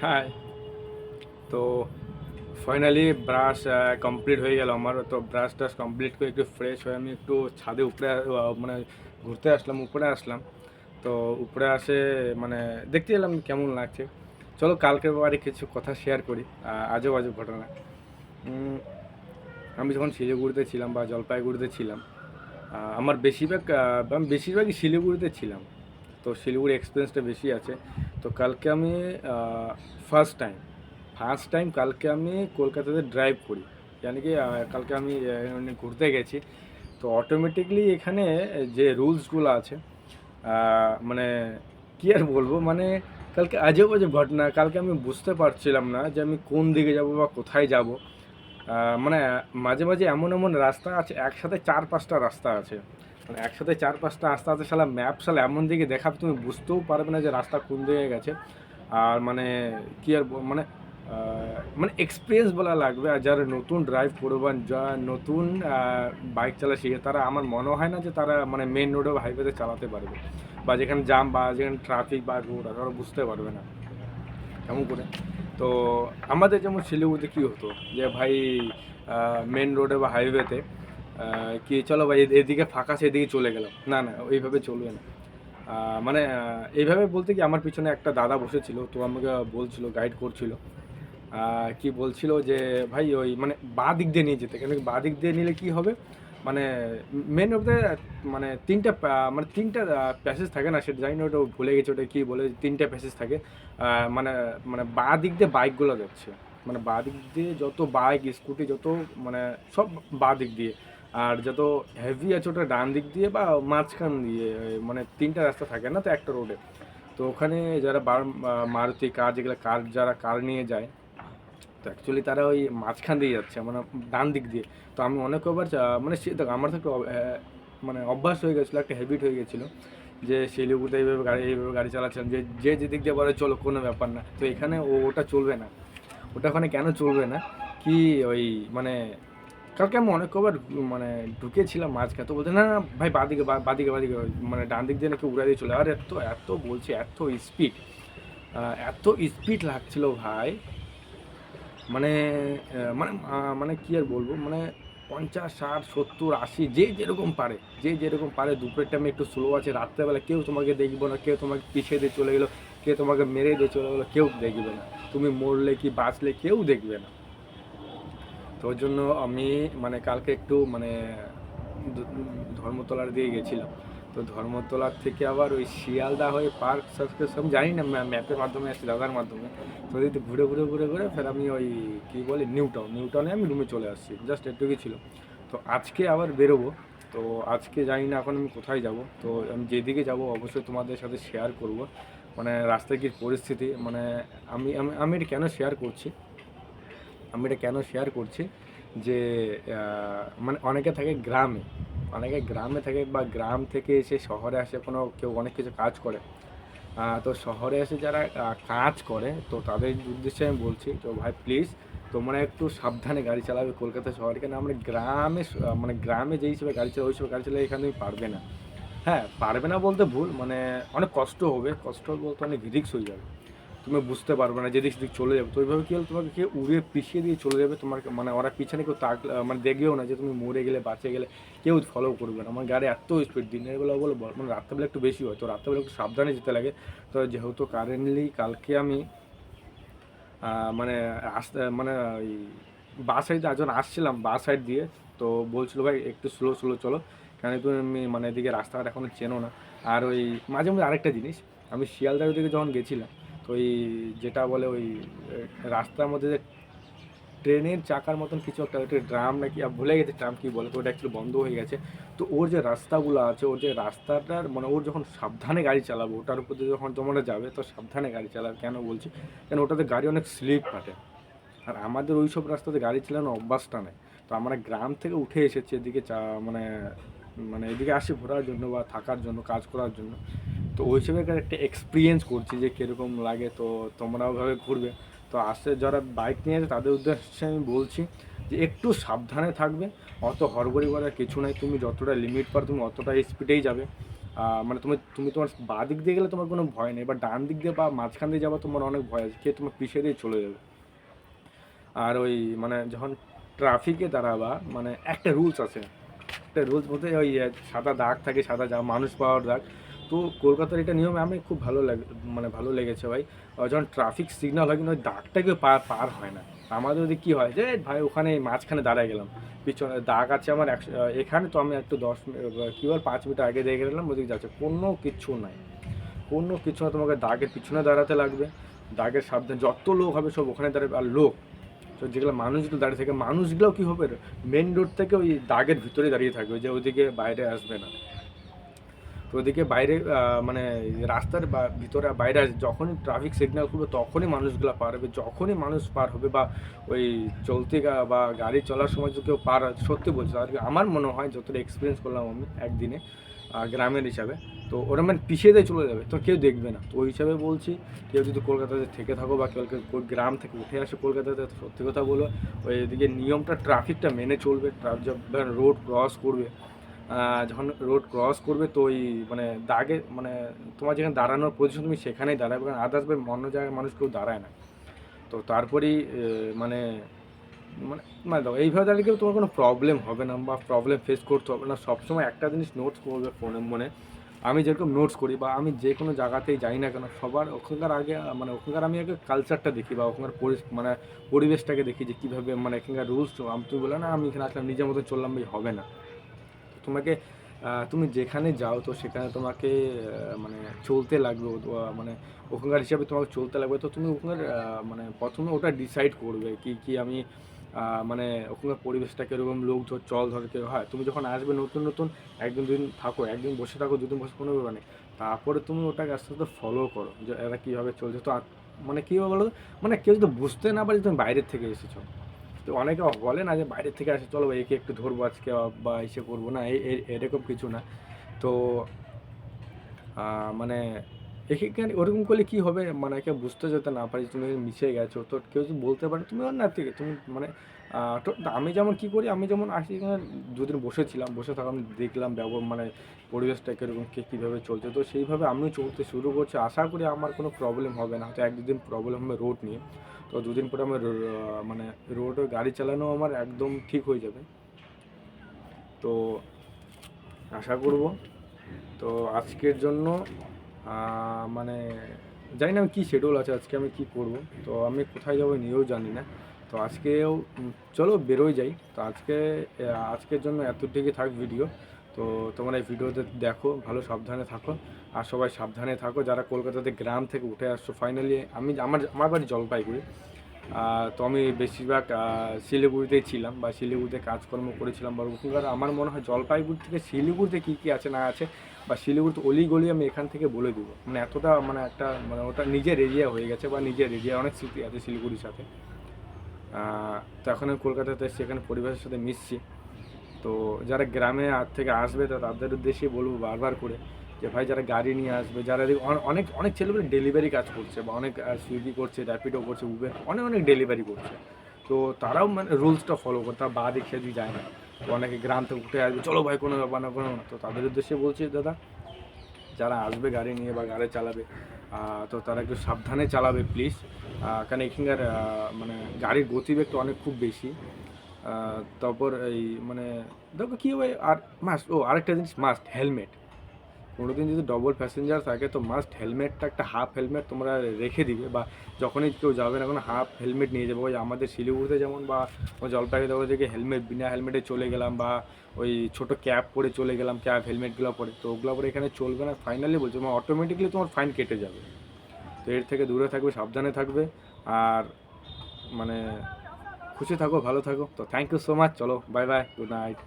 হ্যাঁ, তো finally brush complete হয়ে গেল আমার। তো ব্রাশ টাশ কমপ্লিট করে একটু ফ্রেশ হয়ে আমি একটু ছাদে উপরে মানে ঘুরতে আসলাম, উপরে আসলাম। তো উপরে আসে মানে দেখতে এলাম কেমন লাগছে। চলো কালকের বারে কিছু কথা শেয়ার করি, আজব আজব ঘটনা। উম, আমি যখন শিলিগুড়িতে ছিলাম বা জলপাইগুড়িতে ছিলাম, আমার আমি বেশিরভাগই শিলিগুড়িতে ছিলাম। তো শিলিগুড়ি এক্সপিরিয়েন্সটা বেশি আছে। তো কালকে আমি ফার্স্ট টাইম ফার্স্ট টাইম কালকে আমি কলকাতাতে ড্রাইভ করি। জানি কি কালকে আমি ঘুরতে গেছি। তো অটোমেটিকলি এখানে যে রুলসগুলো আছে, মানে কী আর বলবো, মানে কালকে আজব আজব ঘটনা। কালকে আমি বুঝতে পারছিলাম না যে আমি কোন দিকে যাব বা কোথায় যাব। মানে মাঝে মাঝে এমন এমন রাস্তা আছে, একসাথে চার পাঁচটা রাস্তা আছে। মানে একসাথে চার পাঁচটা রাস্তা আছে, শালা ম্যাপ শালা এমন দিকে দেখাবে তুমি বুঝতেও পারবে না যে রাস্তা কোন দিকে গেছে। আর মানে কী আর মানে মানে এক্সপিরিয়েন্স বলা লাগবে। আর যারা নতুন ড্রাইভ করবে, যারা নতুন বাইক চালা শিখে, তারা আমার মনে হয় না যে তারা মানে মেন রোডে বা হাইওয়েতে চালাতে পারবে, বা যেখানে জাম বা যেখানে ট্রাফিক বা রোড আছে তারা বুঝতে পারবে না কেমন করে। তো আমাদের যেমন শিলিগুড়িতে কী হতো যে ভাই মেন রোডে বা হাইওয়েতে কি চলো ভাই এদিকে ফাঁকা আছে এদিকে চলে গেলাম, না না ওইভাবে চলবে না। মানে এইভাবে বলতে কি, আমার পিছনে একটা দাদা বসেছিল, তো আমাকে বলছিল, গাইড করছিল। কি বলছিল যে ভাই ওই মানে বাঁ দিক দিয়ে নিয়ে যেতে, কেন কি বাঁ দিক দিয়ে নিলে কি হবে, মানে মেন রোডে মানে মানে তিনটা প্যাসেজ থাকে না, সেটা জানি না, ওটা ভুলে গেছে ওটা কী বলে, তিনটা প্যাসেজ থাকে। মানে মানে বাঁ দিক দিয়ে বাইকগুলো যাচ্ছে, মানে বাঁ দিক দিয়ে যত বাইক স্কুটি যত মানে সব বাঁ দিক দিয়ে। আর যত হেভি আছে ওটা ডান দিক দিয়ে বা মাঝখান দিয়ে, মানে তিনটা রাস্তা থাকে না তো একটা রোডে। তো ওখানে যারা মারুতি কার, যেগুলো কার যারা কার নিয়ে যায়, তো অ্যাকচুয়ালি তারা ওই মাঝখান দিয়ে যাচ্ছে মানে ডান দিক দিয়ে। তো আমি অনেকবার মানে সে দেখো আমার তো একটু মানে অভ্যাস হয়ে গেছিলো, একটা হ্যাবিট হয়ে গেছিলো যে শিলিগুড়িতে এইভাবে গাড়ি চালাচ্ছিলাম, যে যে যেদিক দিয়ে বলে চলো কোনো ব্যাপার না। তো এখানে ওটা চলবে না। ওটা ওখানে কেন চলবে না, কি ওই মানে কালকে আমি অনেক কবার মানে ঢুকেছিলাম মাঝখানে, তো বলতে না না ভাই বাদিকে বাদিকে বাদিকে, মানে ডান দিক দিয়ে নাকি উড়াই দিয়ে চলে। আর এত এত বলছে, এত স্পিড, এত স্পিড লাগছিল ভাই। মানে মানে মানে কী আর বলবো, মানে 50, 60, 70, 80, যে যেরকম পারে, যে যেরকম পারে। দুপুরের টাইমে একটু স্লো আছে, রাত্রেবেলা কেউ তোমাকে দেখবো না, কেউ তোমাকে পিছিয়ে দিয়ে চলে গেলো, কেউ তোমাকে মেরে দিয়ে চলে গেলো, কেউ দেখবে না। তুমি মরলে কি বাঁচলে কেউ দেখবে না। তো ওই জন্য আমি মানে কালকে একটু মানে ধর্মতলার দিয়ে গেছিলাম। তো ধর্মতলার থেকে আবার ওই শিয়ালদা হয়ে পার্ক সার্কাস, আমি জানি না, ম্যাপের মাধ্যমে আসছি, দাদার মাধ্যমে। তো ওদিকে ঘুরে ঘুরে ঘুরে ঘুরে ফের আমি ওই কী বলি নিউটাউনে আমি রুমে চলে আসছি, জাস্ট এটুকুই ছিল। তো আজকে আবার বেরোবো। তো আজকে জানি না এখন আমি কোথায় যাব। তো আমি যেদিকে যাব অবশ্যই তোমাদের সাথে শেয়ার করব, মানে রাস্তায় কী পরিস্থিতি। মানে আমি আমি আমি এটা কেন শেয়ার করছি, যে মানে অনেকে গ্রামে থাকে বা গ্রাম থেকে এসে শহরে আসে, কোনো কেউ অনেক কিছু কাজ করে। তো শহরে এসে যারা কাজ করে, তো তাদের উদ্দেশ্যে আমি বলছি, তো ভাই প্লিজ তোমরা একটু সাবধানে গাড়ি চালাবে কলকাতা শহরে। কেন আমরা গ্রামে মানে গ্রামে যেই হিসেবে গাড়ি চালাবে ওই হিসেবে গাড়ি চালাবে এখানে তুমি পারবে না। হ্যাঁ, পারবে না বলতে ভুল, মানে অনেক কষ্ট বলতে অনেক রিস্ক হয়ে যাবে। তুমি বুঝতে পারবে না, যেদিক সেদিক চলে যাবে। তো ওইভাবে কী হলে তোমাকে কেউ উড়িয়ে পিছিয়ে দিয়ে চলে যাবে, তোমার মানে ওরা পিছনে কেউ মানে দেখবেও না যে তুমি মরে গেলে বাঁচে গেলে, কেউ ফলো করবে না। আমার গাড়ি এত স্পিড, দিনের বেলা বলো মানে রাত্রেবেলা একটু বেশি হয়, তো রাত্রেবেলা একটু সাবধানে যেতে লাগে। তো যেহেতু কারেন্টলি কালকে আমি মানে আসতে মানে ওই বাস সাইড যখন আসছিলাম, বাস সাইড দিয়ে, তো বলছিল ভাই একটু স্লো স্লো চলো, কারণ তুমি মানে এদিকে রাস্তাঘাট এখনও চেনো না। আর ওই মাঝে মধ্যে আরেকটা জিনিস, আমি শিয়ালদার ওদিকে যখন গেছিলাম, তো ওই যেটা বলে ওই রাস্তার মধ্যে যে ট্রেনের চাকার মতন কিছু একটা, ওটা ড্রাম নাকি ভুলে গেছে ট্রাম কী বলে, তো ওটা অ্যাকচুয়ালি বন্ধ হয়ে গেছে। তো ওর যে রাস্তাগুলো আছে, ওর যে রাস্তাটার মানে ওর যখন সাবধানে গাড়ি চালাবো, ওটার উপর দিয়ে যখন তোমরা যাবে তো সাবধানে গাড়ি চালাবে। কেন বলছি, কেন ওটাতে গাড়ি অনেক স্লিপ কাটে। আর আমাদের ওই সব রাস্তাতে গাড়ি চালানোর অভ্যাসটা নেই। তো আমরা গ্রাম থেকে উঠে এসেছি এদিকে মানে মানে এদিকে আসি ঘোরার জন্য বা থাকার জন্য, কাজ করার জন্য। তো ওই হিসেবে একটা এক্সপিরিয়েন্স করছি যে কীরকম লাগে। তো তোমরাও ভাবে ঘুরবে, তো আসে যারা বাইক নিয়ে আছে তাদের উদ্দেশ্যে আমি বলছি যে একটু সাবধানে থাকবে। অত হড়বড়ি করার কিছু নাই, তুমি যতটা লিমিট পার তুমি অতটা স্পিডেই যাবে। মানে তুমি তোমার বাঁ দিক দিয়ে গেলে তোমার কোনো ভয় নেই, বা ডান দিক দিয়ে বা মাঝখান দিয়ে যাবো তোমার অনেক ভয় আছে, কে তোমার পিছিয়ে দিয়ে চলে যাবে। আর ওই মানে যখন ট্রাফিকে দাঁড়াবা, মানে একটা রুলস আছে, একটা রুলস বলতে ওই সাদা দাগ থাকে, সাদা যা মানুষ পাওয়ার দাগ। তো কলকাতার এটা নিয়মে আমি খুব ভালো লাগে, মানে ভালো লেগেছে ভাই। যখন ট্রাফিক সিগন্যাল হয় কিন্তু ওই দাগটাকে পার পার হয় না। আমাদের ওদিকে কী হয় যে ভাই ওখানে মাঝখানে দাঁড়ায় গেলাম, পিছনে দাগ আছে আমার 100, এখানে তো আমি একটু 10 মিনিট কী বল 5 মিনিট আগে দেখে গেলাম, ওদিকে যাচ্ছে কোনো কিচ্ছু নাই, কোনো কিছু না। তোমাকে দাগের পিছনে দাঁড়াতে লাগবে, দাগের সাবধানে যত লোক হবে সব ওখানে দাঁড়াবে। আর লোক তো যেগুলো মানুষগুলো দাঁড়িয়ে থাকে, মানুষগুলোও কী হবে মেন রোড থেকে ওই দাগের ভিতরে দাঁড়িয়ে থাকবে, যে ওইদিকে বাইরে আসবে না। তো ওদিকে বাইরে মানে রাস্তার ভিতরে বাইরে আসে, যখনই ট্রাফিক সিগন্যাল খুলবে তখনই মানুষগুলো পার হবে, যখনই মানুষ পার হবে বা ওই চলতি বা গাড়ি চলার সময় যদি কেউ পার হয়, সত্যি বলছি আর কি আমার মনে হয় যতটা এক্সপিরিয়েন্স করলাম আমি একদিনে গ্রামের হিসাবে, তো ওরা মানে পিছিয়ে দিয়ে চলে যাবে, তো কেউ দেখবে না। তো ওই হিসাবে বলছি, কেউ যদি কলকাতাতে থেকে থাকো বা কেউ গ্রাম থেকে উঠে আসে কলকাতাতে, সত্যি কথা বলো ওই এদিকে নিয়মটা ট্রাফিকটা মেনে চলবে। যখন রোড ক্রস করবে, যখন রোড ক্রস করবে তো ওই মানে দাগে মানে তোমার যেখানে দাঁড়ানোর পজিশন তুমি সেখানেই দাঁড়াবে, কারণ আদার্স বা অন্য জায়গায় মানুষ কেউ দাঁড়ায় না। তো তারপরেই মানে মানে মানে দেখো এইভাবে দাঁড়িয়ে কেউ তোমার কোনো প্রবলেম হবে না বা প্রবলেম ফেস করতে হবে না। সবসময় একটা জিনিস নোটস করবে ফোনে মনে, আমি যেরকম নোটস করি বা আমি যে কোনো জায়গাতেই যাই না কেন, সবার ওখানকার আগে মানে ওখানকার আমি আগে কালচারটা দেখি বা ওখানকার মানে পরিবেশটাকে দেখি যে কীভাবে মানে এখানকার রুলস। তুমি বলে না আমি এখানে আসলাম নিজের মতো চললাম, ভাই হবে না। তোমাকে তুমি যেখানে যাও তো সেখানে তোমাকে মানে চলতে লাগবে, মানে ওখানকার হিসাবে তোমাকে চলতে লাগবে। তো তুমি ওখানকার মানে প্রথমে ওটা ডিসাইড করবে কি আমি মানে ওখানকার পরিবেশটা কীরকম, লোক চল ধর কেউ হয়। তুমি যখন আসবে নতুন নতুন একদিন দুদিন থাকো, একদিন বসে থাকো, দুদিন বসে কোনো ব্যাপার নেই, তারপরে তুমি ওটাকে আস্তে আস্তে ফলো করো যে এরা কীভাবে চলছে। তো মানে কীভাবে বলো, মানে কেউ যদি বুঝতে না পারে তুমি বাইরের থেকে এসেছো। তো অনেকে বলে না যে বাইরের থেকে আসে চলো একে একটু ধরবো আজকে বা এসে করবো না, এরকম কিছু না। তো মানে এখানে ওরকম করলে কী হবে, মানে কেউ বুঝতে যেতে না পারি তুমি মিশে গেছো, তো কেউ যদি বলতে পারে তুমি না থেকে তুমি মানে তো আমি যেমন কী করি, আমি যেমন আসি এখানে দুদিন বসেছিলাম, বসে থাকা আমি দেখলাম ব্যবহার মানে পরিবেশটা কীরকম কে কীভাবে চলছে, তো সেইভাবে আমিও চলতে শুরু করছি। আশা করি আমার কোনো প্রবলেম হবে না, হয়তো এক দুদিন প্রবলেম হবে রোড নিয়ে, তো দুদিন পরে আমার মানে রোডে গাড়ি চালানো আমার একদম ঠিক হয়ে যাবে, তো আশা করব। তো আজকের জন্য মানে জানি না আমি কী শিডিউল আছে আজকে, আমি কী করব, তো আমি কোথায় যাবো নিজেও জানি না। তো আজকেও চলো বেরোয় যাই। তো আজকের জন্য এতটুকুই থাক ভিডিও। তো তোমরা এই ভিডিওতে দেখো, ভালো সাবধানে থাকো, আর সবাই সাবধানে থাকো যারা কলকাতাতে গ্রাম থেকে উঠে আসছো। ফাইনালি আমার বাড়ি জলপাইগুড়ি, তো আমি বেশিরভাগ শিলিগুড়িতেই ছিলাম বা শিলিগুড়িতে কাজকর্ম করেছিলাম, বা ওখানকার আমার মনে হয় জলপাইগুড়ি থেকে শিলিগুড়িতে কী কী আছে না আছে বা শিলিগুড়িতে অলিগলি আমি এখান থেকে বলে দেবো, মানে এতটা মানে একটা মানে ওটা নিজের এরিয়া হয়ে গেছে, বা নিজের এরিয়া অনেক স্মৃতি আছে শিলিগুড়ির সাথে। তো এখন আমি কলকাতাতে সেখানে পরিবেশের সাথে মিশছি। তো যারা গ্রামে থেকে আসবে তো তাদের উদ্দেশ্যে বলবো বারবার করে যে ভাই যারা গাড়ি নিয়ে আসবে, যারা অনেক অনেক ছেলেগুলো ডেলিভারি কাজ করছে বা অনেক সুইগি করছে, র্যাপিডো করছে, উবের অনেক অনেক ডেলিভারি করছে, তো তারাও মানে রুলসটা ফলো করে, তারা বা দিক সেদিকে যায় না। তো অনেকে গ্রাম থেকে উঠে আসবে চলো ভাই কোনো ব্যাপার না কোনো না, তো তাদের উদ্দেশ্যে বলছি দাদা যারা আসবে গাড়ি নিয়ে বা গাড়ি চালাবে তো তারা একটু সাবধানে চালাবে প্লিজ, কারণ এখানকার মানে গাড়ির গতিবেগটা অনেক খুব বেশি। তারপর এই মানে দেখো কী হবে, আর আরেকটা জিনিস মাস্ট হেলমেট। কোনো দিন যদি ডবল প্যাসেঞ্জার থাকে তো মাস্ট হেলমেটটা, একটা হাফ হেলমেট তোমরা রেখে দিবে, বা যখনই কেউ যাবে না কোনো হাফ হেলমেট নিয়ে যাবে। ওই আমাদের শিলিগুড়িতে যেমন বা ওই জলপাইগুড়ি থেকে হেলমেট বিনা হেলমেটে চলে গেলাম, বা ওই ছোটো ক্যাপ পরে চলে গেলাম, ক্যাপ হেলমেটগুলো পরে, তো ওগুলো পরে এখানে চলবে না। ফাইনালি বলছি তোমার অটোমেটিকলি তোমার ফাইন কেটে যাবে। তো এর থেকে দূরে থাকবে, সাবধানে থাকবে, আর মানে খুশি থাকো, ভালো থাকো। তো থ্যাংক ইউ সো মাচ, চলো বাই বাই, গুড নাইট।